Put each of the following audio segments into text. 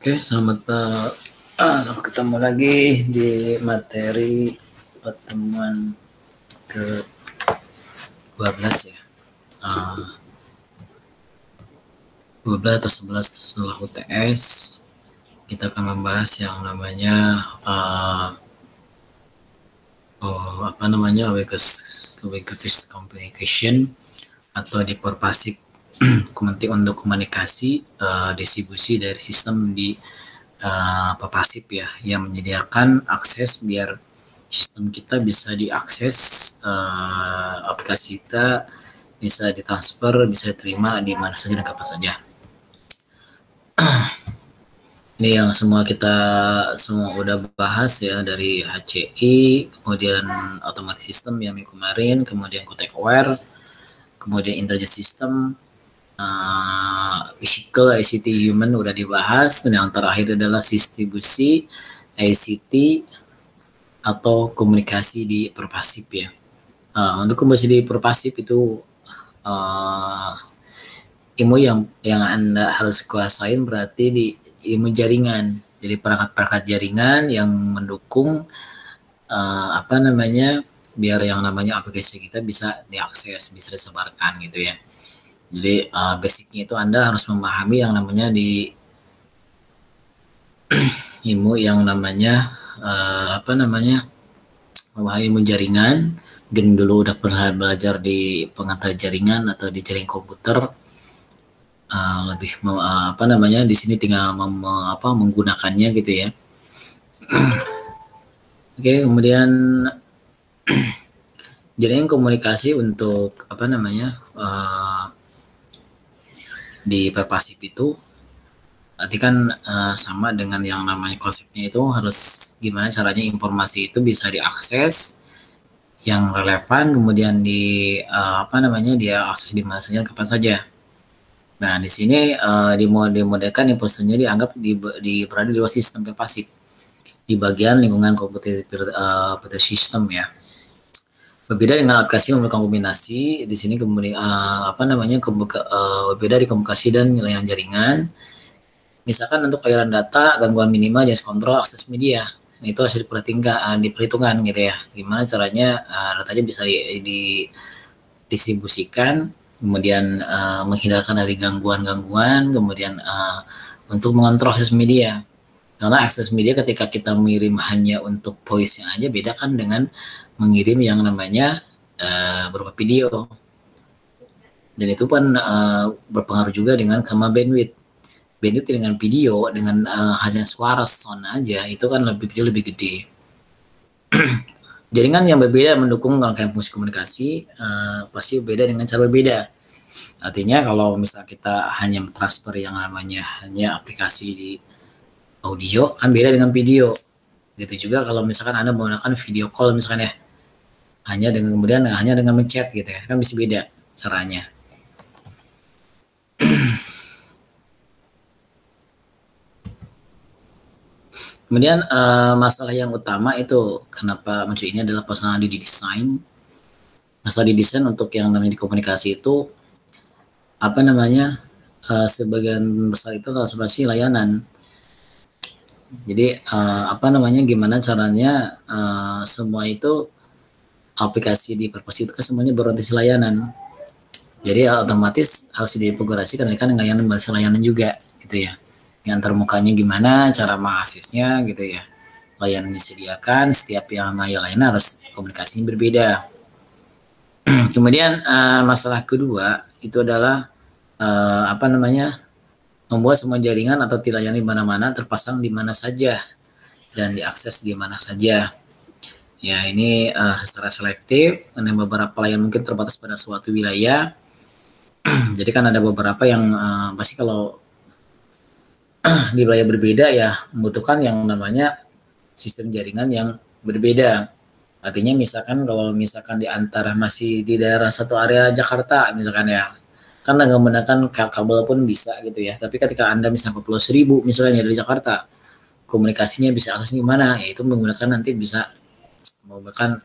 Oke, selamat ketemu lagi di materi pertemuan ke-12 ya. 12 atau 11 setelah UTS, kita akan membahas yang namanya ubiquitous communication atau diperpasif untuk komunikasi, distribusi dari sistem di perpasif ya, yang menyediakan akses biar sistem kita bisa diakses, aplikasi kita bisa ditransfer, bisa diterima di mana saja dan kapan saja. Ini yang kita semua udah bahas ya, dari HCI, kemudian automatic system yang kemarin, kemudian context aware, kemudian intelligent system, physical, ICT, human udah dibahas, dan yang terakhir adalah distribusi, ICT atau komunikasi di perpasif ya. Untuk komunikasi di perpasif itu ilmu yang Anda harus kuasain berarti di ilmu jaringan. Jadi perangkat-perangkat jaringan yang mendukung biar yang namanya aplikasi kita bisa diakses, bisa disebarkan gitu ya. Jadi basicnya itu Anda harus memahami yang namanya di ilmu yang namanya memahami ilmu jaringan. Mungkin dulu udah pernah belajar di pengantar jaringan atau di jaringan komputer. Di sini tinggal menggunakannya gitu ya. Oke, kemudian jaringan komunikasi untuk di perpasif itu berarti kan sama dengan yang namanya konsepnya itu harus gimana caranya informasi itu bisa diakses yang relevan, kemudian dia akses di mana saja kapan saja. Nah, di sini dimodelkan informasinya dianggap berada di luar sistem perpasif di bagian lingkungan komputer sistem ya. Berbeda dengan aplikasi memiliki kombinasi, di sini kemudian berbeda di komunikasi dan layanan jaringan. Misalkan untuk aliran data, gangguan minimal, jenis kontrol, akses media. Nah, itu harus diperhitungkan gitu ya. Gimana caranya datanya bisa didistribusikan, kemudian menghindarkan dari gangguan-gangguan, kemudian untuk mengontrol akses media. Karena akses media ketika kita mengirim hanya untuk voice-nya aja beda kan dengan mengirim yang namanya berupa video. Dan itu pun berpengaruh juga dengan kema bandwidth. Bandwidth dengan video, dengan hanya suara sound aja, itu kan lebih gede. Jaringan yang berbeda mendukung rangkaian fungsi komunikasi pasti berbeda dengan cara berbeda. Artinya kalau misalnya kita hanya transfer yang namanya hanya aplikasi di audio kan beda dengan video. Gitu juga kalau misalkan Anda menggunakan video call misalkan ya, hanya dengan menchat gitu ya, kan bisa beda caranya. Kemudian masalah yang utama itu kenapa muncul ini adalah masalah di desain. Masalah di desain untuk yang namanya di komunikasi itu sebagian besar itu transformasi layanan. Jadi gimana caranya semua itu aplikasi di perpus itu kan semuanya berorientasi layanan. Jadi otomatis harus diintegrasikan dengan layanan juga gitu ya. Yang termukanya gimana, cara mengaksesnya gitu ya. Layanan disediakan, setiap yang layanan harus komunikasinya berbeda. Kemudian masalah kedua itu adalah membuat semua jaringan atau layanan di mana-mana terpasang di mana saja dan diakses di mana saja. Ya, ini secara selektif, karena beberapa layanan mungkin terbatas pada suatu wilayah. Jadi kan ada beberapa yang pasti kalau di wilayah berbeda ya membutuhkan yang namanya sistem jaringan yang berbeda. Artinya misalkan kalau di antara masih di daerah satu area Jakarta misalkan ya, kan nggak menggunakan kabel pun bisa gitu ya. Tapi ketika Anda misalnya ke Pulau Seribu misalnya dari Jakarta, komunikasinya bisa akses gimana? Ya itu menggunakan nanti bisa menggunakan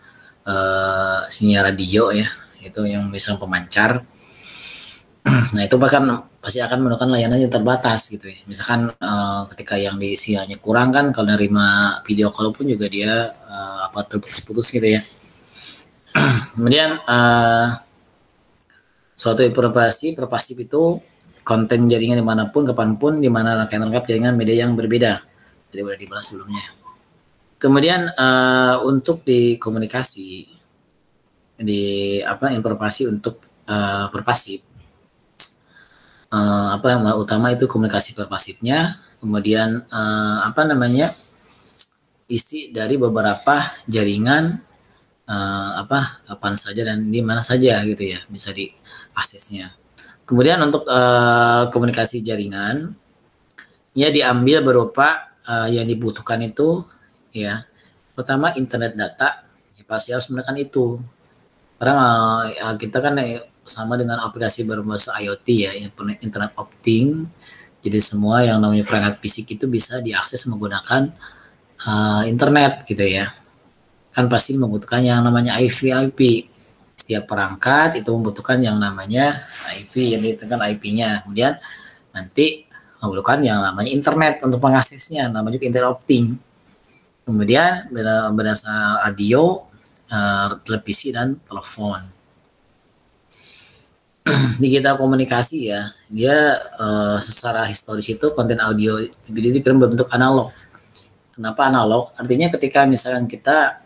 sinyal radio ya, itu yang bisa pemancar. Nah itu bahkan pasti akan menggunakan layanan yang terbatas gitu ya. Misalkan ketika yang di sinyalnya kurang kan, kalau nerima video call pun juga dia terputus-putus gitu ya. Kemudian suatu informasi perpasif itu konten jaringan dimanapun, kapanpun, di mana rangkaian lengkap jaringan media yang berbeda. Jadi boleh dibahas sebelumnya. Kemudian untuk di komunikasi, di informasi untuk perpasif, apa yang utama itu komunikasi perpasifnya, kemudian isi dari beberapa jaringan kapan saja dan di mana saja gitu ya bisa diaksesnya. Kemudian untuk komunikasi jaringan ya diambil berupa yang dibutuhkan itu ya pertama internet data ya pasti harus menggunakan itu. Karena kita kan sama dengan aplikasi berbasis IoT ya, Internet of Things. Jadi semua yang namanya perangkat fisik itu bisa diakses menggunakan internet gitu ya. Kan pasti membutuhkan yang namanya IP. Setiap perangkat itu membutuhkan yang namanya IP, yang ditekan IP-nya. Kemudian nanti membutuhkan yang namanya internet untuk mengaksesnya, namanya juga Internet of Things. Kemudian berdasar radio, televisi dan telepon. Digital komunikasi ya, dia secara historis itu konten audio video dikirim berbentuk analog. Kenapa analog? Artinya ketika misalkan kita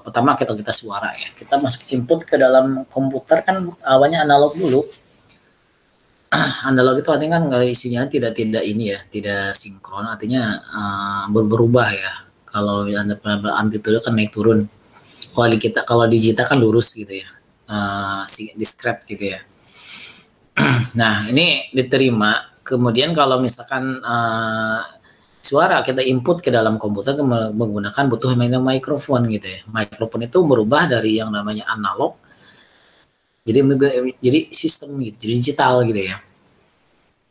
pertama kita suara ya, kita masuk input ke dalam komputer kan awalnya analog dulu. Analog itu artinya kan isinya tidak ini ya, tidak sinkron, artinya berubah ya. Kalau Anda amplitude kan naik turun. Kalau digital kan lurus gitu ya, discrete gitu ya. Nah ini diterima. Kemudian kalau misalkan suara kita input ke dalam komputer menggunakan butuh mikrofon gitu ya. Mikrofon itu merubah dari yang namanya analog jadi sistem gitu, jadi digital gitu ya.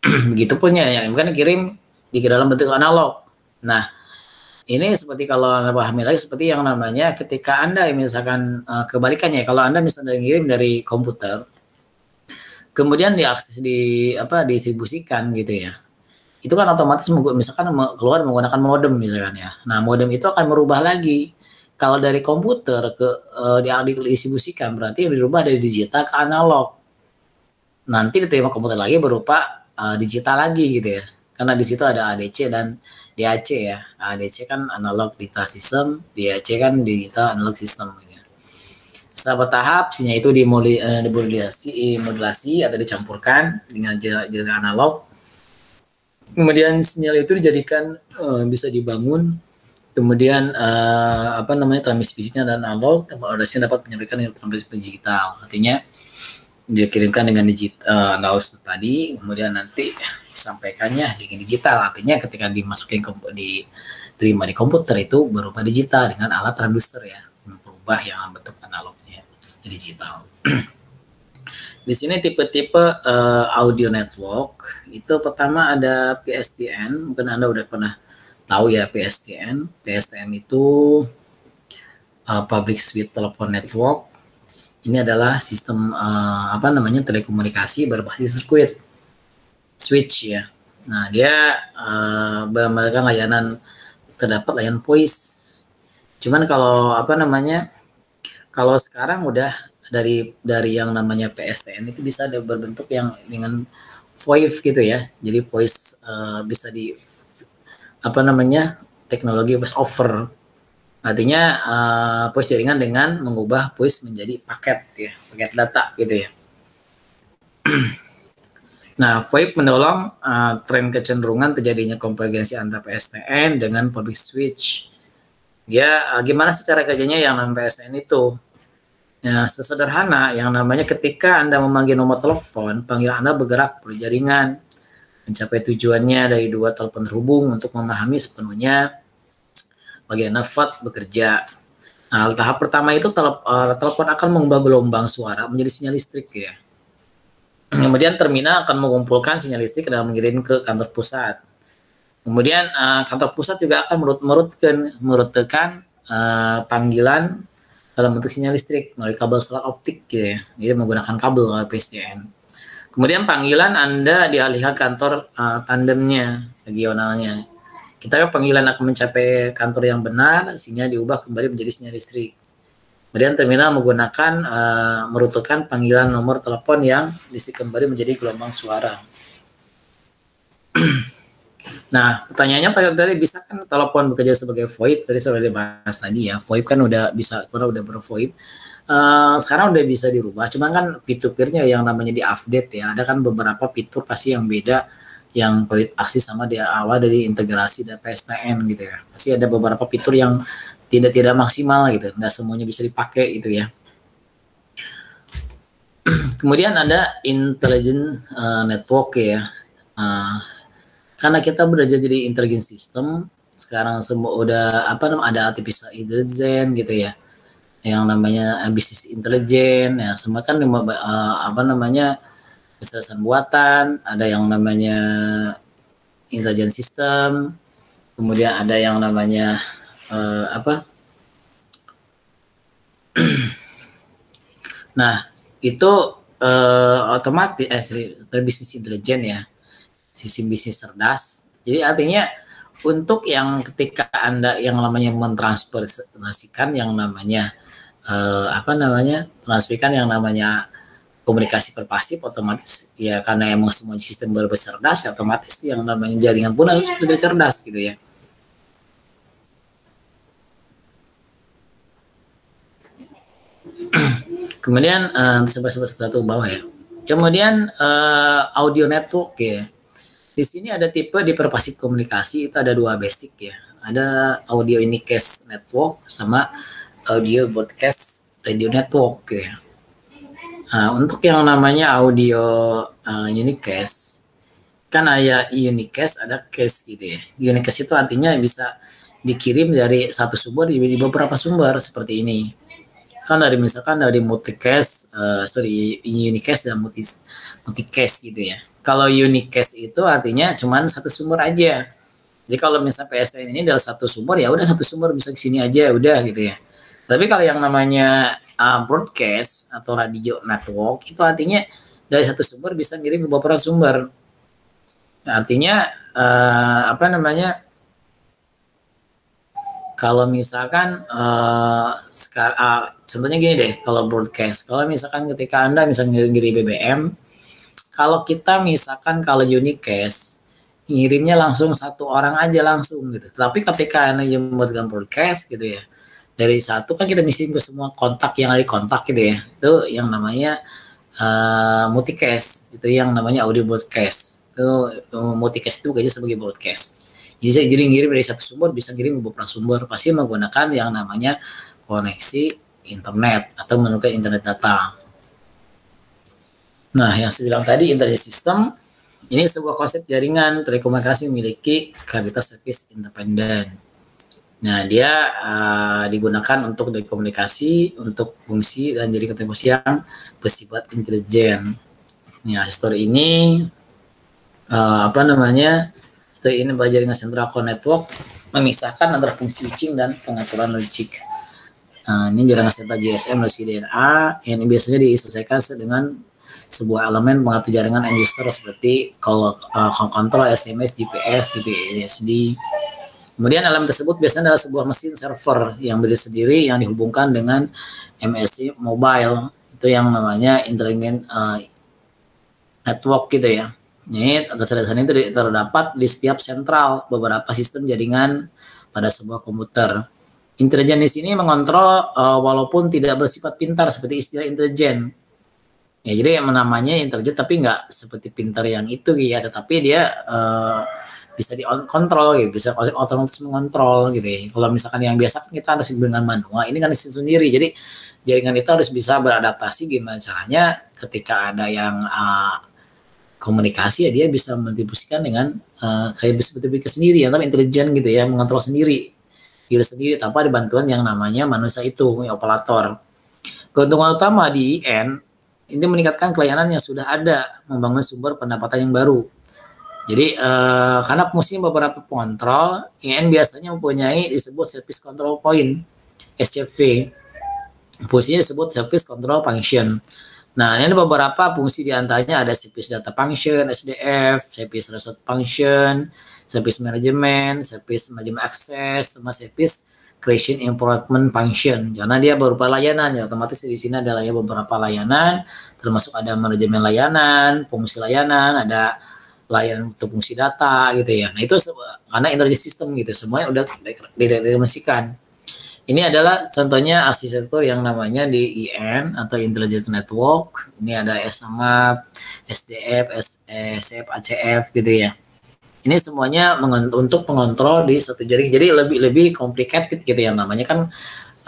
Begitupun ya yang kan kirim di dalam bentuk analog. Nah, ini seperti kalau Anda pahami lagi seperti yang namanya ketika Anda misalkan kebalikannya, kalau Anda misalnya ngirim dari komputer kemudian diakses didistribusikan gitu ya. Itu kan otomatis misalkan keluar menggunakan modem misalkan ya. Nah, modem itu akan merubah lagi. Kalau dari komputer ke didistribusikan berarti dirubah dari digital ke analog. Nanti diterima komputer lagi berupa digital lagi gitu ya. Karena di situ ada ADC dan DAC ya. ADC kan analog digital system, DAC kan digital analog system gitu ya. Setelah bertahap sinyal itu dimodulasi atau dicampurkan dengan jaringan analog. Kemudian sinyal itu dijadikan bisa dibangun, kemudian transmisi fisiknya dan analog, orasinya dapat menyampaikan transmisi digital. Artinya dikirimkan dengan digital analog tadi, kemudian nanti disampaikannya dengan digital. Artinya ketika dimasukin diterima di komputer itu berubah digital dengan alat transducer ya, yang berubah yang bentuk analognya jadi digital. Di sini tipe-tipe audio network itu pertama ada PSTN, mungkin Anda udah pernah tahu ya PSTN. PSTN itu Public Switch Telephone Network. Ini adalah sistem telekomunikasi berbasis sirkuit switch ya. Nah dia menggunakan layanan terdapat layanan voice. Cuman kalau kalau sekarang udah dari yang namanya PSTN itu bisa ada berbentuk yang dengan VoIP gitu ya. Jadi voice bisa di teknologi voice over. Artinya voice jaringan dengan mengubah voice menjadi paket ya, paket data gitu ya. Nah, VoIP mendorong tren kecenderungan terjadinya konvergensi antara PSTN dengan public switch. Dia gimana sih cara kerjanya yang namanya PSTN itu? Ya, sesederhana yang namanya ketika Anda memanggil nomor telepon, panggilan Anda bergerak berjaringan, mencapai tujuannya dari dua telepon terhubung untuk memahami sepenuhnya bagaimana VoIP bekerja. Nah, tahap pertama itu telepon akan mengubah gelombang suara menjadi sinyal listrik ya. Kemudian terminal akan mengumpulkan sinyal listrik dan mengirim ke kantor pusat. Kemudian kantor pusat juga akan merutekan panggilan dalam bentuk sinyal listrik melalui kabel selat optik gitu ya. Jadi menggunakan kabel PSTN. Kemudian panggilan Anda dialihkan kantor tandemnya, regionalnya. Kita panggilan akan mencapai kantor yang benar, sinyal diubah kembali menjadi sinyal listrik. Kemudian terminal menggunakan merututkan panggilan nomor telepon yang listrik kembali menjadi gelombang suara. Nah, pertanyaannya tadi bisa kan telepon bekerja sebagai VoIP? Tadi sudah dibahas tadi ya. VoIP kan udah bisa, karena udah ber-VoIP. Sekarang udah bisa dirubah, cuman kan fitur-fiturnya yang namanya di-update ya. Ada kan beberapa fitur pasti yang beda, yang VoIP asli sama di awal dari integrasi dan PSTN gitu ya. Pasti ada beberapa fitur yang tidak maksimal gitu, nggak semuanya bisa dipakai gitu ya. Kemudian ada intelligent network ya. Karena kita belajar jadi intelligent system, sekarang semua udah ada artificial intelligence gitu ya, yang namanya bisnis intelijen ya, semua kan kecerdasan buatan, ada yang namanya intelligent system, kemudian ada yang namanya nah itu otomatis bisnis intelijen ya, sistem bisnis cerdas. Jadi artinya untuk yang ketika Anda yang namanya mentransformasikan yang namanya transferkan yang namanya komunikasi perpasif, otomatis ya karena emang semua sistem bercerdas ya, otomatis yang namanya jaringan pun harus cerdas gitu ya. Kemudian satu bawah ya. Kemudian audio network ya. Di sini ada tipe di perpasif komunikasi, itu ada dua basic ya. Ada audio unicast network sama audio broadcast radio network ya. Untuk yang namanya audio unicast, kan ada unicast, ada cast gitu ya. Unicast itu artinya bisa dikirim dari satu sumber di beberapa sumber seperti ini. Kan misalkan dari multicast, unicast dan multicast gitu ya. Kalau unicast itu artinya cuma satu sumber aja. Jadi kalau misalnya PSTN ini adalah satu sumber, ya udah satu sumber bisa ke sini aja, udah gitu ya. Tapi kalau yang namanya broadcast atau radio network itu artinya dari satu sumber bisa ngirim ke beberapa sumber. Nah, artinya kalau misalkan contohnya gini deh, kalau broadcast, kalau misalkan ketika Anda misalnya ngirim BBM, kalau kita misalkan kalau unicast ngirimnya langsung satu orang aja langsung gitu. Tapi ketika Anda membuatkan broadcast gitu ya, dari satu kan kita mesti ke semua kontak yang ada di kontak gitu ya. Itu yang namanya multicast, itu yang namanya audio broadcast. Itu multicast itu bekerja sebagai broadcast. Jadi saya ngirim dari satu sumber bisa ngirim ke beberapa sumber, pasti menggunakan yang namanya koneksi internet atau menggunakan internet data. Nah, yang saya bilang tadi intelligent system ini sebuah konsep jaringan telekomunikasi memiliki kualitas service independen. Nah, dia digunakan untuk telekomunikasi, untuk fungsi dan jadi komunikasi yang bersifat intelijen. Nah, story ini ini jaringan central core network memisahkan antara fungsi switching dan pengaturan logik. Ini jaringan central GSM dan CDNA yang biasanya diselesaikan dengan sebuah elemen pengatur jaringan end user seperti call control, SMS, GPS, SD. Kemudian elemen tersebut biasanya adalah sebuah mesin server yang berdiri sendiri yang dihubungkan dengan MSI mobile, itu yang namanya intelligent network gitu ya. Ini kecerdasan itu terdapat di setiap sentral beberapa sistem jaringan pada sebuah komputer. Intelijen di sini mengontrol walaupun tidak bersifat pintar seperti istilah intelijen. Ya, jadi yang namanya intelijen tapi nggak seperti pintar yang itu ya, tetapi dia bisa dikontrol gitu, bisa otomatis mengontrol gitu ya. Kalau misalkan yang biasa kita harus dengan manual, ini kan sistem sendiri. Jadi jaringan itu harus bisa beradaptasi gimana caranya ketika ada yang komunikasi ya dia bisa mendistribusikan dengan kayak bisa berpikir sendiri ya, tapi intelijen gitu ya, mengontrol sendiri diri sendiri tanpa ada bantuan yang namanya manusia itu, operator. Keuntungan utama di IN ini meningkatkan pelayanan yang sudah ada, membangun sumber pendapatan yang baru. Jadi karena fungsi beberapa pengontrol, IN biasanya mempunyai disebut service control point, SCV. Fungsinya disebut service control function. Nah, ini ada beberapa fungsi di antaranya ada service data function, SDF, service resource function, service management, service management access, sama service creation improvement function. Karena dia berupa layanan, ya otomatis di sini ada beberapa layanan, termasuk ada manajemen layanan, fungsi layanan, ada layanan untuk fungsi data gitu ya. Nah, itu karena intelligent system gitu, semuanya udah didimensikan. Ini adalah contohnya arsitektur yang namanya DIN atau Intelligence Network. Ini ada SAMAP, SDF, SF, ACF gitu ya. Ini semuanya untuk mengontrol di satu jaring. Jadi lebih complicated gitu ya, namanya kan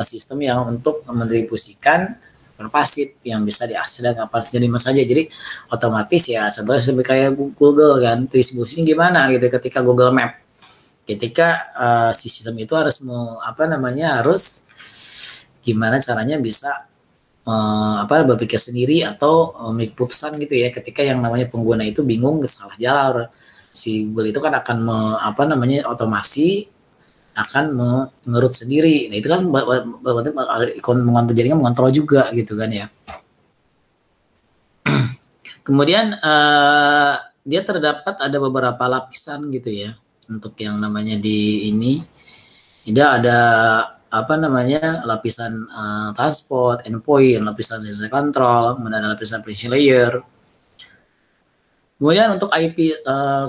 sistem yang untuk mendistribusikan berpasit yang bisa diakses dan kapan saja di mana saja. Jadi otomatis ya contohnya seperti kayak Google kan, distribusinya gimana gitu ketika Google Map, ketika si sistem itu harus harus gimana caranya bisa berpikir sendiri atau memiliki putusan gitu ya, ketika yang namanya pengguna itu bingung salah jalur, si Google itu kan akan otomasi akan mengerut sendiri. Nah itu kan mengontrol jaringan, mengontrol juga gitu kan ya. Kemudian dia terdapat ada beberapa lapisan gitu ya untuk yang namanya di ini. Tidak ada lapisan transport, endpoint, lapisan sensor control, kemudian ada lapisan application layer. Kemudian untuk IP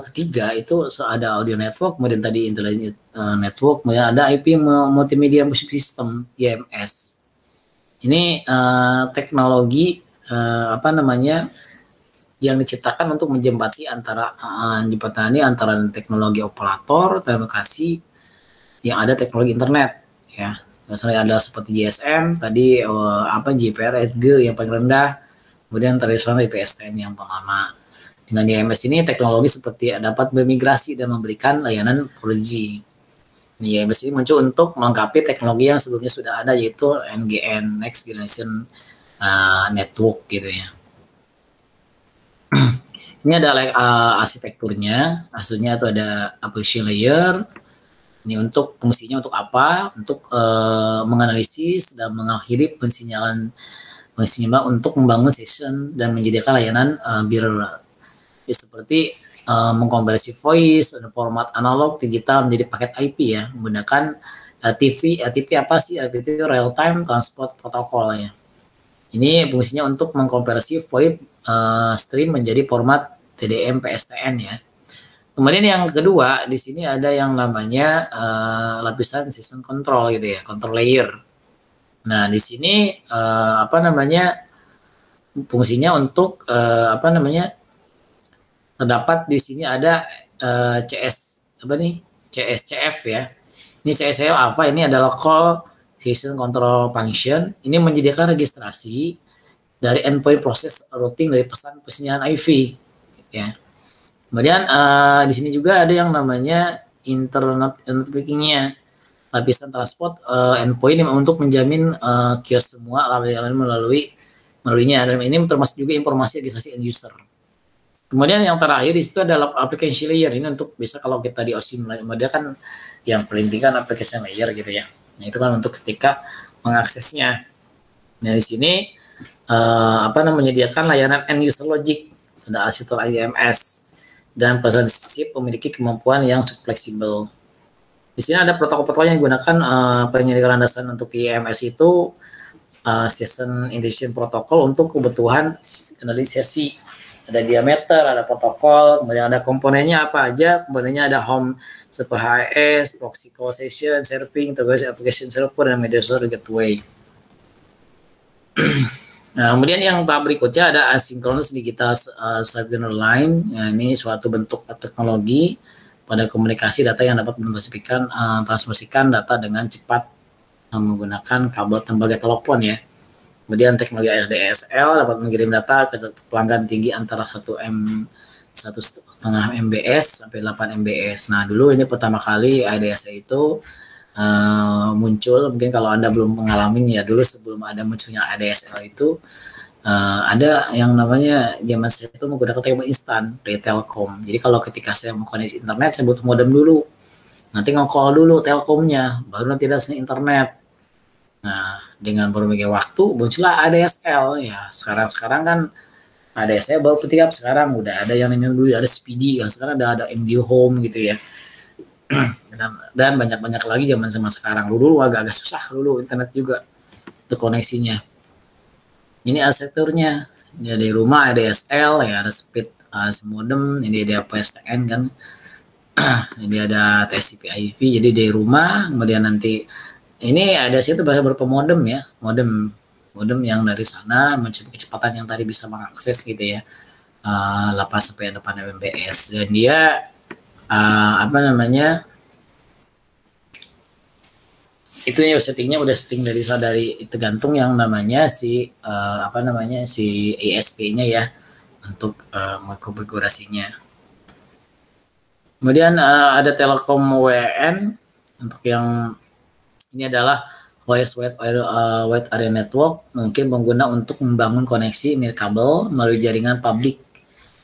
ketiga itu ada audio network, kemudian tadi intelligent network, kemudian ada IP multimedia music system IMS. Ini teknologi yang diciptakan untuk menjembati antara teknologi operator telekomunikasi yang ada teknologi internet ya. Misalnya ada seperti GSM tadi GPR EDGE yang paling rendah, kemudian tradisional IPSTN yang pertama. Dengan IMS ini teknologi seperti dapat bermigrasi dan memberikan layanan 4G. IMS ini muncul untuk melengkapi teknologi yang sebelumnya sudah ada, yaitu NGN, Next Generation Network gitu ya. Ini ada arsitekturnya, hasilnya itu ada application layer. Ini untuk fungsinya untuk apa? Untuk menganalisis dan mengakhiri pensinyalan untuk membangun session dan menyediakan layanan seperti mengkonversi voice dan format analog digital menjadi paket IP ya, menggunakan RTP apa sih? RTP itu real time transport protocol ya. Ini fungsinya untuk mengkonversi voice stream menjadi format TDM PSTN ya. Kemudian yang kedua di sini ada yang namanya lapisan system control gitu ya, control layer. Nah di sini fungsinya untuk terdapat di sini ada CSCF ya. Ini CSCF apa? Ini adalah call system control function. Ini menyediakan registrasi dari endpoint proses routing dari pesan persinyalan IV ya. Kemudian di sini juga ada yang namanya internet networking-nya, lapisan transport endpoint untuk menjamin kios semua layanan melaluinya. Dan ini termasuk juga informasi registrasi end user. Kemudian yang terakhir di situ adalah application layer. Ini untuk bisa kalau kita di OSIM mode kan yang pelintingan application layer gitu ya. Nah itu kan untuk ketika mengaksesnya. Nah di sini menyediakan layanan end user logic, ada arsitektur IMS dan persisif memiliki kemampuan yang cukup fleksibel. Di sini ada protokol-protokol yang digunakan penyediaan landasan untuk IMS itu Session Integration Protocol untuk kebutuhan analisasi. Ada diameter, ada protokol, kemudian ada komponennya apa aja. Komponennya ada home server HES, proxy call session, serving, integrasi application server, dan media server gateway. Nah, kemudian yang tahap berikutnya ada asynchronous digital signal line. Nah, ini suatu bentuk teknologi pada komunikasi data yang dapat transmisikan data dengan cepat menggunakan kabel tembaga telepon ya. Kemudian teknologi ADSL dapat mengirim data ke pelanggan tinggi antara 1,5 MBS sampai 8 MBS. Nah, dulu ini pertama kali ADSL itu muncul, mungkin kalau Anda belum mengalami ya, dulu sebelum ada munculnya ADSL itu ada yang namanya zaman saya itu menggunakan telepon instan dari Telkom. Jadi kalau ketika saya mau koneksi internet, saya butuh modem dulu. Nanti nge-call dulu Telkomnya, baru nanti ada internet. Nah, dengan berbagai waktu muncullah ADSL ya. Sekarang kan ADSL baru ketika sekarang udah ada yang namanya dulu ada Speedy, kan sekarang ada MD Home gitu ya. Dan banyak-banyak lagi zaman sama sekarang. Dulu agak-agak susah dulu internet juga untuk koneksinya. Ini arsitekturnya. Ini ada di rumah ada ADSL ya, ada speed modem, ini ada PSTN kan. Ini ada TCP/IP. Jadi di rumah kemudian nanti ini ada situ beberapa modem ya, modem yang dari sana mencapai kecepatan yang tadi bisa mengakses gitu ya, 8 sampai 8 Mbps, dan dia apa namanya itu ya settingnya udah setting dari tergantung yang namanya si apa namanya si ISP-nya ya untuk mengkonfigurasinya. Kemudian ada Telkom WN untuk yang ini adalah Wide Area Network, mungkin pengguna untuk membangun koneksi nirkabel melalui jaringan publik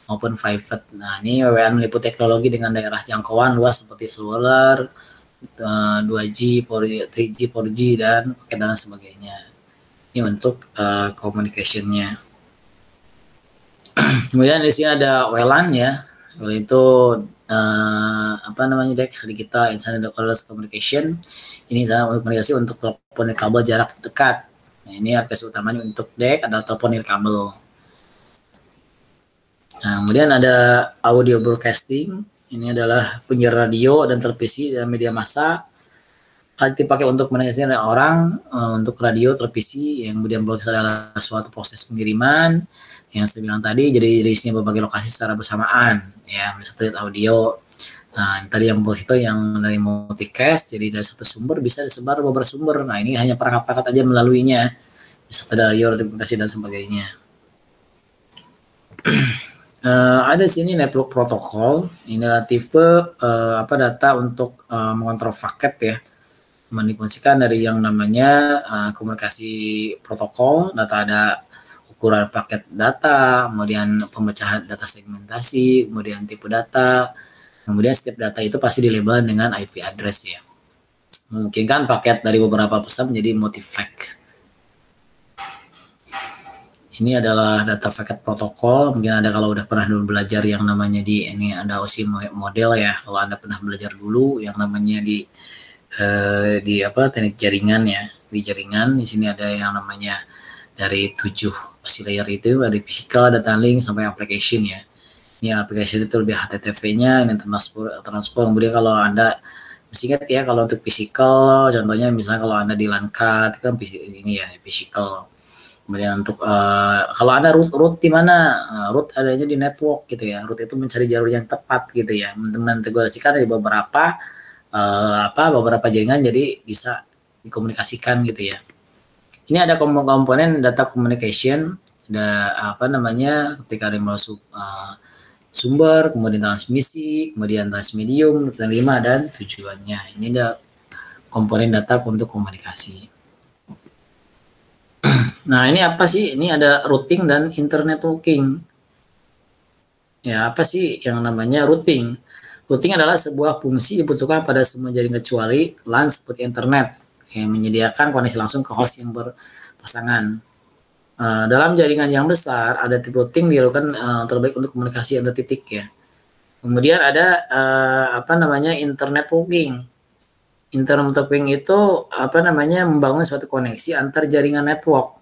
maupun private. Nah, ini WWN meliputi teknologi dengan daerah jangkauan luas seperti seluler, 2G, 3G, 4G, dan paket dan sebagainya. Ini untuk communication-nya. Kemudian di sini ada WLAN ya. WLAN itu apa namanya kita Internet Wireless Communication. Ini adalah komunikasi untuk telepon nirkabel jarak dekat. Nah, ini aplikasi utamanya untuk DEC adalah telepon nirkabel. Nah, kemudian ada audio broadcasting. Ini adalah penyiar radio dan televisi dan media massa. Dipakai untuk komunikasi dengan orang untuk radio, televisi, yang kemudian adalah suatu proses pengiriman yang saya bilang tadi, jadi isinya berbagai lokasi secara bersamaan ya, satelit audio. Nah, tadi yang bos itu yang dari multicast, jadi dari satu sumber bisa disebar beberapa sumber. Nah, ini hanya perangkat-perangkat aja melaluinya, bisa dari radio, komunikasi dan sebagainya. Ada sini network protokol. Ini adalah tipe data untuk mengontrol paket ya, mendifungsikan dari yang namanya komunikasi protokol. Data ada ukuran paket data, kemudian pemecahan data segmentasi, kemudian tipe data, kemudian setiap data itu pasti dilabel dengan IP address ya. Memungkinkan paket dari beberapa pesan menjadi multi-flag. Ini adalah data paket protokol. Mungkin ada kalau udah pernah dulu belajar yang namanya ini ada OSI model ya. Kalau Anda pernah belajar dulu yang namanya di teknik jaringan ya. Di jaringan di sini ada yang namanya dari 7 layer itu ada physical, data link sampai application ya. Ini application itu lebih HTTP-nya, ini transfer. Kemudian kalau Anda mesti ingat ya, kalau untuk physical contohnya misalnya kalau Anda di LAN card kan ini ya physical. Kemudian untuk kalau Anda root di mana? Root adanya di network gitu ya. Root itu mencari jalur yang tepat gitu ya. Mengintegrasikan dari beberapa jaringan jadi bisa dikomunikasikan gitu ya. Ini ada komponen data communication, ada ketika ada masuk sumber, kemudian transmisi, kemudian transmedium, penerima dan tujuannya. Ini ada komponen data untuk komunikasi. Nah, ini apa sih? Ini ada routing dan internetworking. Ya, apa sih yang namanya routing? Routing adalah sebuah fungsi dibutuhkan pada semua jaringan kecuali LAN seperti internet yang menyediakan koneksi langsung ke host yang berpasangan. Dalam jaringan yang besar, ada tipe routing dilakukan terbaik untuk komunikasi antar titik ya. Kemudian ada internet routing. Internet routing itu membangun suatu koneksi antar jaringan network,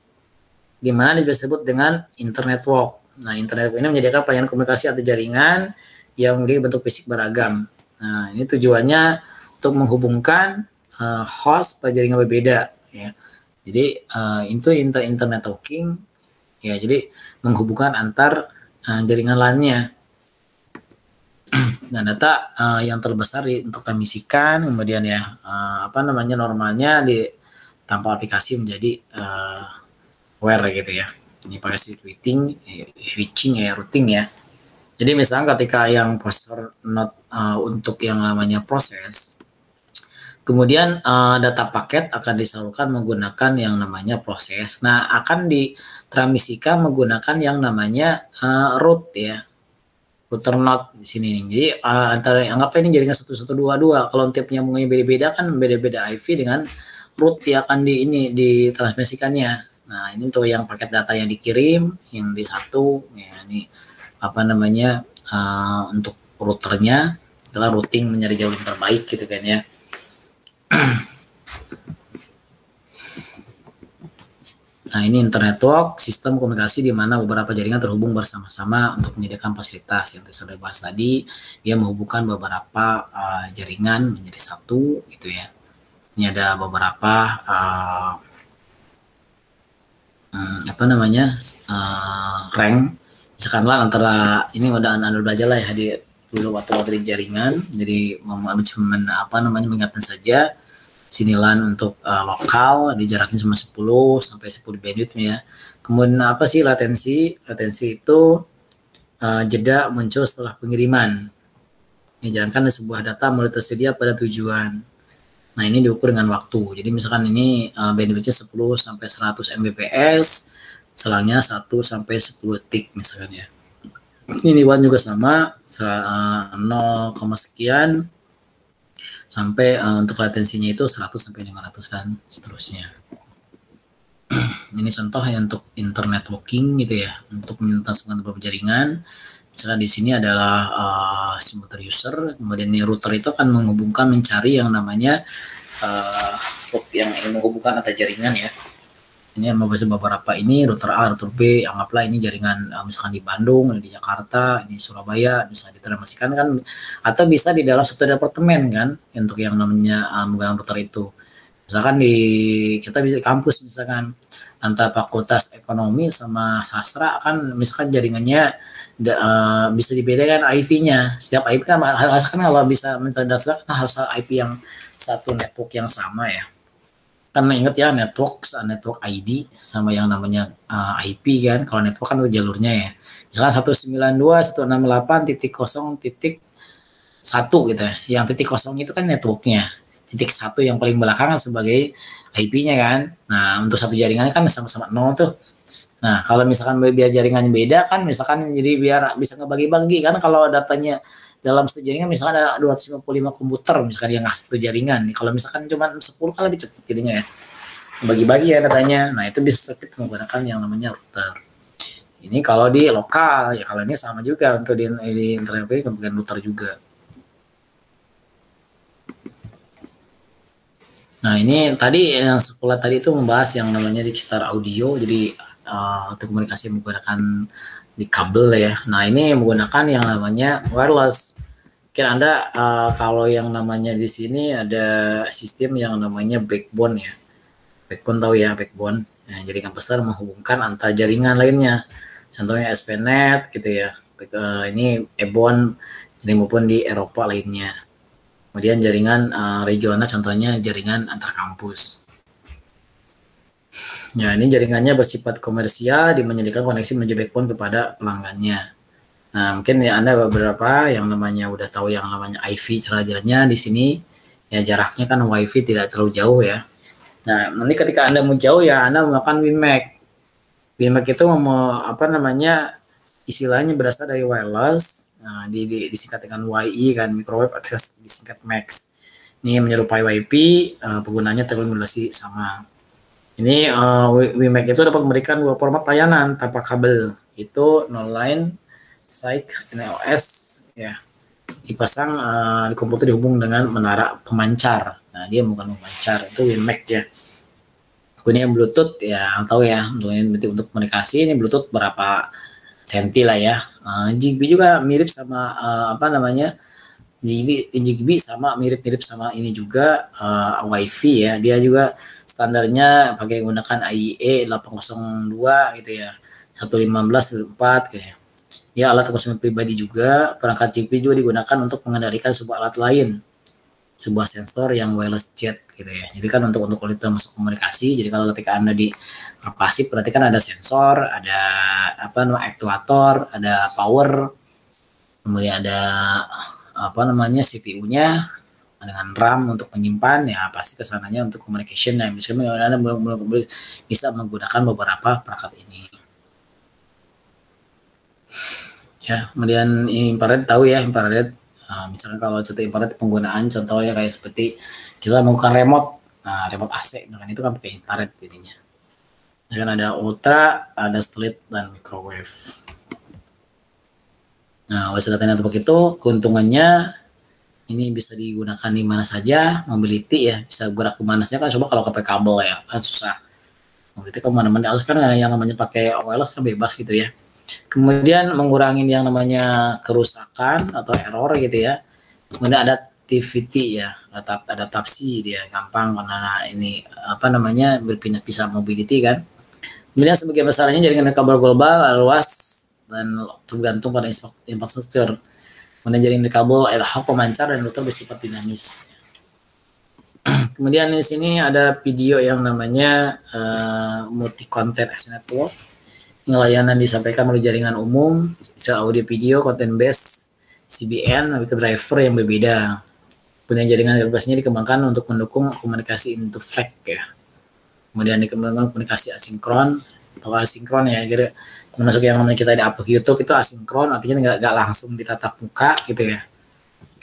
di mana disebut dengan internet network. Nah, internet ini menyediakan pelayanan komunikasi antar jaringan yang memiliki bentuk fisik beragam. Nah, ini tujuannya untuk menghubungkan host pada jaringan berbeda ya. Jadi itu internet talking ya, jadi menghubungkan antar jaringan lainnya. Nah, data yang terbesar untuk transmisikan, kemudian ya normalnya di tanpa aplikasi menjadi wire gitu ya. Ini pakai switching ya, routing ya. Jadi misalnya ketika yang prosesor node untuk yang namanya proses, kemudian data paket akan disalurkan menggunakan yang namanya proses. Nah, akan ditransmisikan menggunakan yang namanya route ya, router node di sini nih. Jadi antara anggap ini jaringan 1122. Kalau tiap nyambungnya beda-beda kan beda-beda IP dengan route yang akan ditransmisikannya. Nah, ini untuk yang paket data yang dikirim, yang di satu, ya ini apa namanya untuk routernya adalah routing mencari jalur terbaik gitu kan ya. Nah, ini internetwork, sistem komunikasi di mana beberapa jaringan terhubung bersama-sama untuk menyediakan fasilitas yang sudah dibahas tadi. Dia menghubungkan beberapa jaringan menjadi satu gitu ya. Ini ada beberapa apa namanya rank. Misalkanlah antara ini udah Anda belajar lah ya di dulu waktu di jaringan. Jadi cuma apa namanya mengingatkan saja. Sinilan untuk lokal di jaraknya cuma 10 sampai 10 bandwidth ya. Kemudian apa sih latensi? Latensi itu jeda muncul setelah pengiriman. Ini jangankan sebuah data mulai tersedia pada tujuan. Nah, ini diukur dengan waktu. Jadi misalkan ini bandwidthnya 10 sampai 100 Mbps, selangnya 1 sampai 10 detik misalkan ya. Ini juga sama 0, sekian sampai untuk latensinya itu 100 sampai 500 dan seterusnya. Ini contoh ya untuk internet networking gitu ya, untuk mentransferkan beberapa jaringan. Misalnya di sini adalah simulator user, kemudian ini router itu akan menghubungkan mencari yang namanya yang menghubungkan antar jaringan ya. Ini membahas beberapa ini router A, router B, anggaplah ini jaringan misalkan di Bandung, di Jakarta, di Surabaya, misalnya ditransmisikan kan, atau bisa di dalam satu departemen kan, untuk yang namanya menggunakan router itu. Misalkan kita bisa kampus misalkan antara fakultas ekonomi sama sastra kan, misalkan jaringannya bisa dibedakan IP-nya. Setiap IP kan harus kan kalau bisa mencerdaskan harus IP yang satu network yang sama ya. Karena ingat ya network ID sama yang namanya IP kan. Kalau network kan itu jalurnya ya. Misalkan 192.168.0.1 gitu ya. Yang titik kosong itu kan networknya. Titik 1 yang paling belakangan sebagai IP-nya kan. Nah, untuk satu jaringannya kan sama-sama 0 tuh. Nah, kalau misalkan biar jaringannya beda kan, misalkan jadi biar bisa ngebagi-bagi kan, kalau datanya dalam satu jaringan misalkan ada 255 komputer misalkan yang ngasih satu jaringan. Kalau misalkan cuma 10 kan lebih cepat jadinya ya. Bagi-bagi ya datanya. Nah, itu bisa menggunakan yang namanya router. Ini kalau di lokal ya, kalau ini sama juga untuk di internet ini kemudian router juga. Nah, ini tadi yang sekolah tadi itu membahas yang namanya digital audio, jadi untuk komunikasi menggunakan di kabel ya. Nah, ini menggunakan yang namanya wireless. Mungkin Anda kalau yang namanya di sini ada sistem yang namanya backbone ya. Backbone tahu ya, backbone. Nah, jaringan besar menghubungkan antar jaringan lainnya. Contohnya SPNet gitu ya. Ini Ebon, jadi maupun di Eropa lainnya. Kemudian jaringan regional, contohnya jaringan antar kampus. Ya, ini jaringannya bersifat komersial, menyediakan koneksi menuju backbone kepada pelanggannya. Nah, mungkin ya Anda beberapa yang namanya udah tahu yang namanya IV cara jalannya di sini. Ya, jaraknya kan WiFi tidak terlalu jauh ya. Nah, nanti ketika Anda mau jauh ya Anda menggunakan WiMAX. WiMAX itu apa namanya istilahnya berasal dari wireless. Nah, disingkat dengan YI kan, microwave access disingkat MAX. Ini menyerupai WiFi, penggunanya termodulasi sama. Ini WiMAX itu dapat memberikan dua format layanan tanpa kabel, itu non-line, SIG, NOS, ya. Dipasang di komputer dihubung dengan menara pemancar. Nah, dia bukan pemancar, itu WiMAX ya. Kemudian Bluetooth ya, tahu ya, untuk komunikasi ini Bluetooth berapa senti lah ya. Zigbee juga mirip sama apa namanya? Zigbee sama mirip-mirip sama ini juga WiFi ya. Dia juga standarnya pakai menggunakan IEEE 802 gitu ya. 115.4 gitu ya. Ya, alat konsumen pribadi juga. Perangkat Zigbee juga digunakan untuk mengendalikan sebuah alat lain, sebuah sensor yang wireless jet gitu ya. Jadi kan untuk masuk komunikasi. Jadi kalau ketika Anda di pasif berarti kan ada sensor, ada apa namanya aktuator, ada power, kemudian ada apa namanya CPU-nya dengan RAM untuk menyimpan ya, pasti kesananya untuk communication. Nah, misalnya Anda bisa menggunakan beberapa perangkat ini. Ya, kemudian infrared tahu ya, infrared. Misalkan kalau contoh infrared penggunaan contohnya kayak seperti kita menggunakan remote remote AC, nah kan itu kan pakai infrared jadinya. Dan ada ultra, ada sleep, dan microwave. Nah, OS data network itu keuntungannya ini bisa digunakan di mana saja, mobility ya, bisa gerak kemana saja kan. Coba kalau pakai kabel ya kan susah. Mobility kemana-mana, harus kan yang namanya pakai wireless kan bebas gitu ya. Kemudian mengurangi yang namanya kerusakan atau error gitu ya. Kemudian ada adaptivity ya, adaptasi dia gampang karena ini apa namanya berpindah-pisah mobility kan. Kemudian sebagai besarnya jaringan kabel global luas dan tergantung pada infrastruktur. Kemudian jaringan kabel ad hoc pemancar dan router bersifat dinamis. Kemudian di sini ada video yang namanya multi content as network. Layanan disampaikan melalui jaringan umum, misalnya audio video, konten base, CBN, ke driver yang berbeda. Kemudian jaringan bebasnya dikembangkan untuk mendukung komunikasi into flag ya. Kemudian dikembangkan komunikasi asinkron atau asinkron ya, jadi termasuk yang namanya kita di upload YouTube itu asinkron, artinya nggak langsung ditatap muka gitu ya.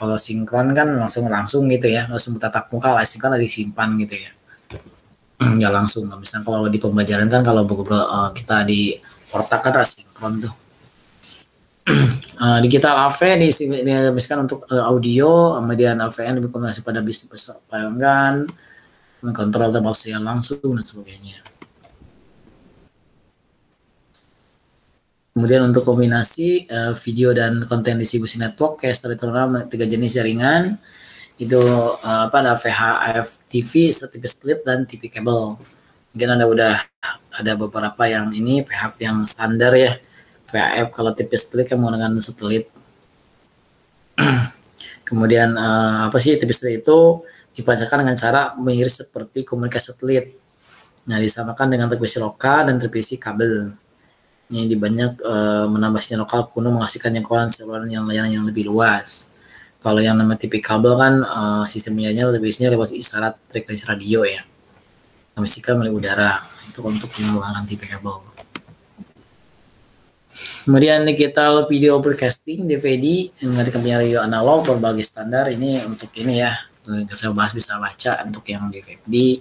Kalau sinkron kan langsung gitu ya, langsung tatap muka. Asinkron disimpan gitu ya, nggak langsung. Misalnya kalau di pembelajaran kan kalau kita di portak kan asinkron tuh. Digital AV misalkan untuk audio, kemudian AVN berkomunikasi pada bisnis pelanggan, mengkontrol tempat siaran langsung dan sebagainya. Kemudian untuk kombinasi video dan konten distribusi network kayak terutama 3 jenis jaringan itu ada VHF TV, TV strip dan TV kabel. Mungkin ada beberapa yang ini VHF yang standar ya. VHF kalau TV strip kan menggunakan satelit. Kemudian TV strip itu dipancarkan dengan cara mengiris seperti komunikasi satelit. Nah, disamakan dengan televisi lokal dan televisi kabel. Ini di banyak menambah sinyal lokal kuno menghasilkan jangkauan saluran yang layanan yang lebih luas. Kalau yang namanya TV kabel kan sistemnya televisinya lewat isyarat frekuensi radio ya. Memisikan melalui udara. Itu untuk mengembangkan TV kabel. Kemudian digital video broadcasting DVD menggunakan radio analog berbagai standar. Ini untuk ini ya, saya bahas bisa baca untuk yang DVD.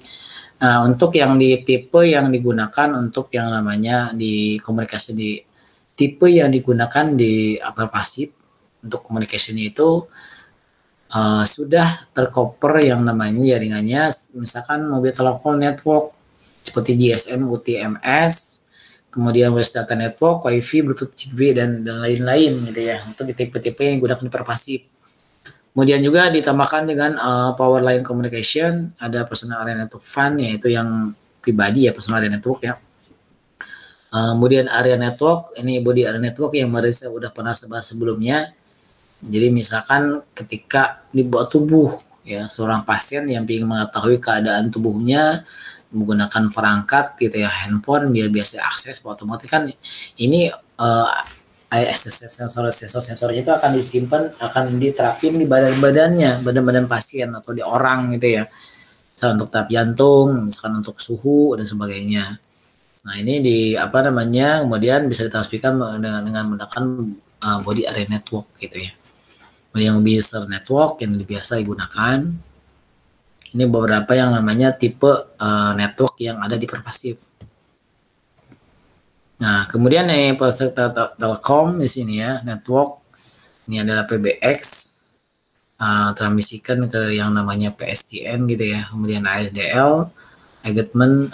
Nah, untuk yang di tipe yang digunakan untuk yang namanya di komunikasi di tipe yang digunakan di pasif untuk komunikasinya itu sudah tercover yang namanya jaringannya, misalkan mobil telepon network seperti GSM, UTMS, kemudian West Data Network, Wi-Fi, Bluetooth, Zigbee, dan lain-lain gitu ya. Untuk tipe-tipe yang digunakan di pervasif. Kemudian juga ditambahkan dengan power line communication, ada personal area network FAN, yaitu yang pribadi ya, personal area network ya. Kemudian area network, ini body area network yang saya udah pernah bahas sebelumnya. Jadi misalkan ketika dibuat tubuh ya seorang pasien yang ingin mengetahui keadaan tubuhnya menggunakan perangkat gitu ya, handphone biar biasa akses, otomatis kan ini sensor itu akan disimpan, akan diterapin di badan pasien atau di orang gitu ya, misalkan untuk tahap jantung, misalkan untuk suhu dan sebagainya. Nah ini kemudian bisa ditransferkan dengan menggunakan body area network gitu ya. Kemudian user network yang biasa digunakan. Ini beberapa yang namanya tipe network yang ada di pervasif. Nah, kemudian peserta Telkom di sini ya, network ini adalah PBX, transmisikan ke yang namanya PSTN gitu ya. Kemudian ASDL, engagement,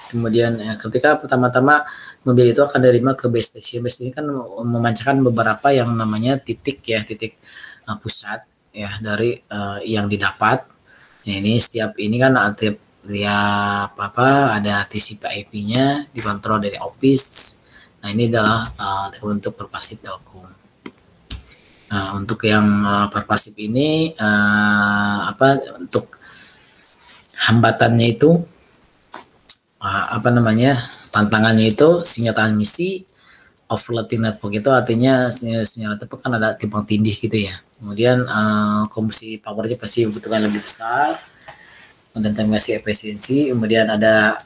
kemudian ketika pertama-tama mobil itu akan diterima ke base station. Base station kan memancarkan beberapa yang namanya titik pusat ya dari yang didapat. Nah, ini setiap ini kan ada TCP IP-nya dikontrol dari office. Nah, ini adalah untuk pervasif Telkom. Nah, untuk yang pervasif ini untuk hambatannya itu tantangannya itu sinyal transmisi overlapping network itu artinya sinyal network kan ada timpang tindih gitu ya. Kemudian konversi powernya pasti dibutuhkan lebih besar, dan transmisi efisiensi. Kemudian ada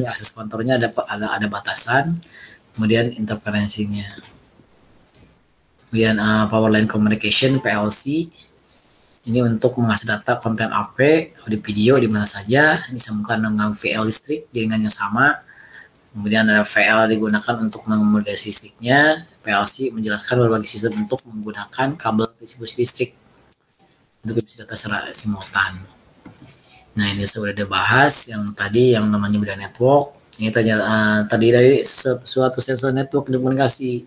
akses kontrolnya ada batasan. Kemudian interferensinya. Kemudian power line communication PLC Ini untuk mengakses data konten AP, audio video di mana saja, disambungkan dengan VL listrik jaringan yang sama. Kemudian ada VL digunakan untuk mengakomodasi listriknya. PLC menjelaskan berbagai sistem untuk menggunakan kabel distribusi listrik untuk bisa data secara simultan. Nah, ini sudah dibahas yang tadi yang namanya beda network. Ini tadi dari suatu sensor network komunikasi.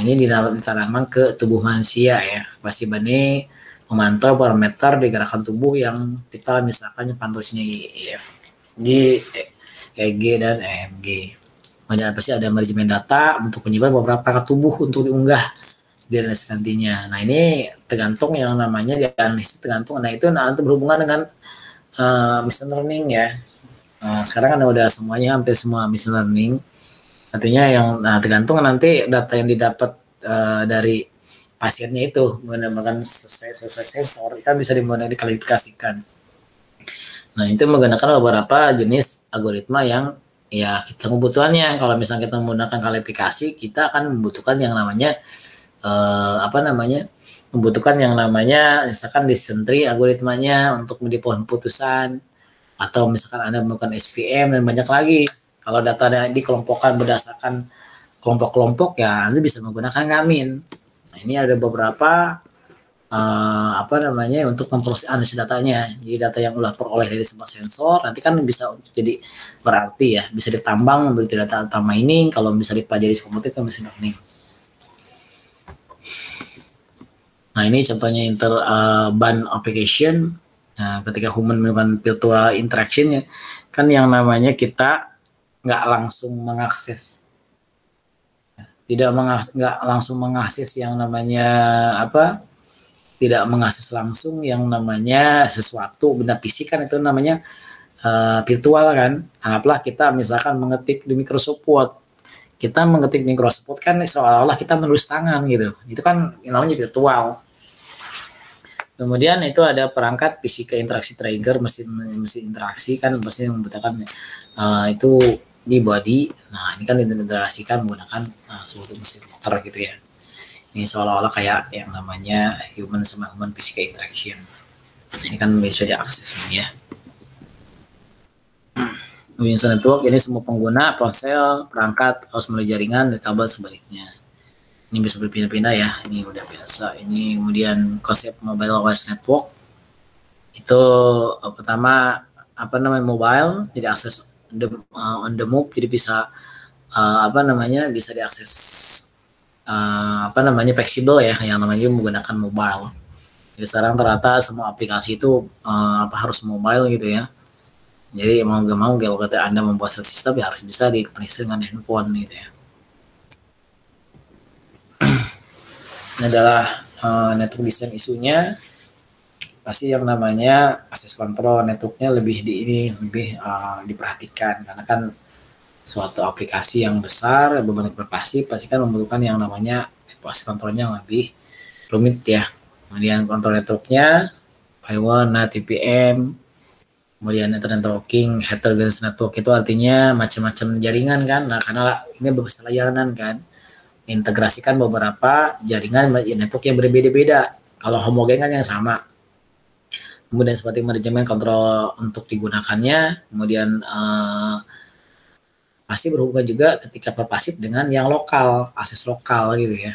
Ini ditanamkan ke tubuh manusia ya. Pasti Bane memantau parameter di gerakan tubuh yang kita misalkan pantaunya EFG, EG dan EMG. Kemudian pasti ada manajemen data untuk menyebar beberapa perangkat tubuh untuk diunggah di analisis nantinya. Nah, ini tergantung yang namanya di analisis tergantung. Nah, itu nanti berhubungan dengan machine learning ya. Sekarang kan udah semuanya hampir semua machine learning. Artinya yang tergantung nanti data yang didapat dari pasiennya itu menggunakan sesuai sensor kan bisa dikualifikasikan. Nah, itu menggunakan beberapa jenis algoritma yang ya kita kebutuhannya. Kalau misalnya kita menggunakan kualifikasi, kita akan membutuhkan yang namanya membutuhkan yang namanya misalkan descent tree algoritmanya untuk di pohon putusan, atau misalkan Anda menggunakan SVM dan banyak lagi. Kalau data dikelompokkan berdasarkan kelompok-kelompok ya Anda bisa menggunakan Gamin. Nah, ini ada beberapa untuk memproses analisis datanya. Jadi data yang udah peroleh dari sebuah sensor nanti kan bisa jadi berarti ya bisa ditambang menjadi data mining. Kalau bisa dipelajari komputer kan machine learning. Nah, ini contohnya interband application. Nah, ketika human melakukan virtual interaction ya, kan yang namanya kita nggak langsung mengakses, nggak langsung mengakses yang namanya tidak mengakses langsung yang namanya sesuatu benda fisik kan itu namanya virtual kan. Anggaplah kita misalkan mengetik di Microsoft Word, kita mengetik Microsoft Word kan seolah-olah kita menulis tangan gitu, itu kan namanya virtual. Kemudian itu ada perangkat fisika interaksi trigger, mesin interaksi kan mesin yang membutuhkan itu di body. Nah, ini kan diintegrasikan menggunakan suatu mesin motor gitu ya. Ini seolah-olah kayak yang namanya human sama human fisika interaction. Nah, ini kan bisa diakses ya. User network ini semua pengguna, ponsel, perangkat harus melalui jaringan dan kabel sebaliknya. Ini bisa berpindah-pindah ya, ini udah biasa. Ini kemudian konsep mobile wireless network itu pertama mobile, jadi akses on the move, jadi bisa bisa diakses fleksibel ya, yang namanya menggunakan mobile. Jadi sekarang ternyata semua aplikasi itu harus mobile gitu ya. Jadi mau gak mau kalau kata Anda membuat sistem ya harus bisa dikoneksi dengan handphone gitu ya. Ini adalah network design isunya. Pasti yang namanya akses kontrol networknya lebih diperhatikan karena kan suatu aplikasi yang besar beban berpasti pasti kan membutuhkan yang namanya akses kontrolnya yang lebih rumit ya. Kemudian kontrol networknya firewall, NAT, VPN, kemudian internet networking, heterogeneous network itu artinya macam-macam jaringan kan. Nah, karena ini berbesar layanan kan, integrasikan beberapa jaringan network yang berbeda-beda. Kalau homogen kan yang sama. Kemudian seperti manajemen kontrol untuk digunakannya, kemudian pasti berhubungan juga ketika perpasif dengan yang lokal, akses lokal gitu ya.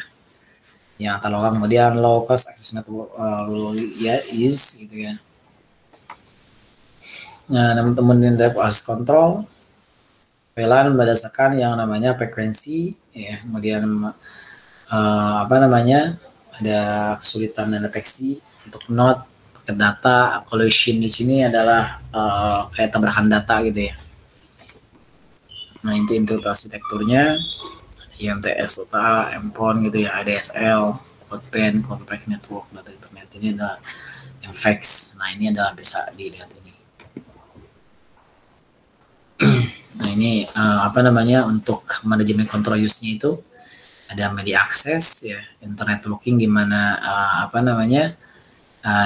Yang antar lokal, kemudian low cost access network gitu ya. Nah, teman-teman di akses kontrol VLAN berdasarkan yang namanya frekuensi ya, kemudian ada kesulitan dan deteksi untuk node paket data. Collision di sini adalah kayak tabrakan data gitu ya. Nah, itu arsitekturnya IMTS, OTA, MPON gitu ya, ADSL, Codeband, Complex Network, data internet. Ini adalah yang fax. Nah, ini adalah bisa dilihat ini. Nah, ini untuk manajemen control use-nya itu ada media akses ya, internet looking gimana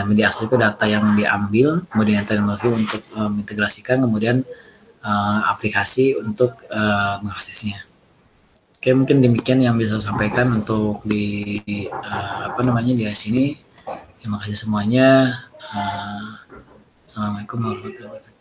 media akses itu data yang diambil, kemudian internet looking untuk mengintegrasikan, kemudian aplikasi untuk mengaksesnya. Oke, mungkin demikian yang bisa saya sampaikan untuk di di sini. Terima kasih semuanya. Assalamualaikum warahmatullahi wabarakatuh.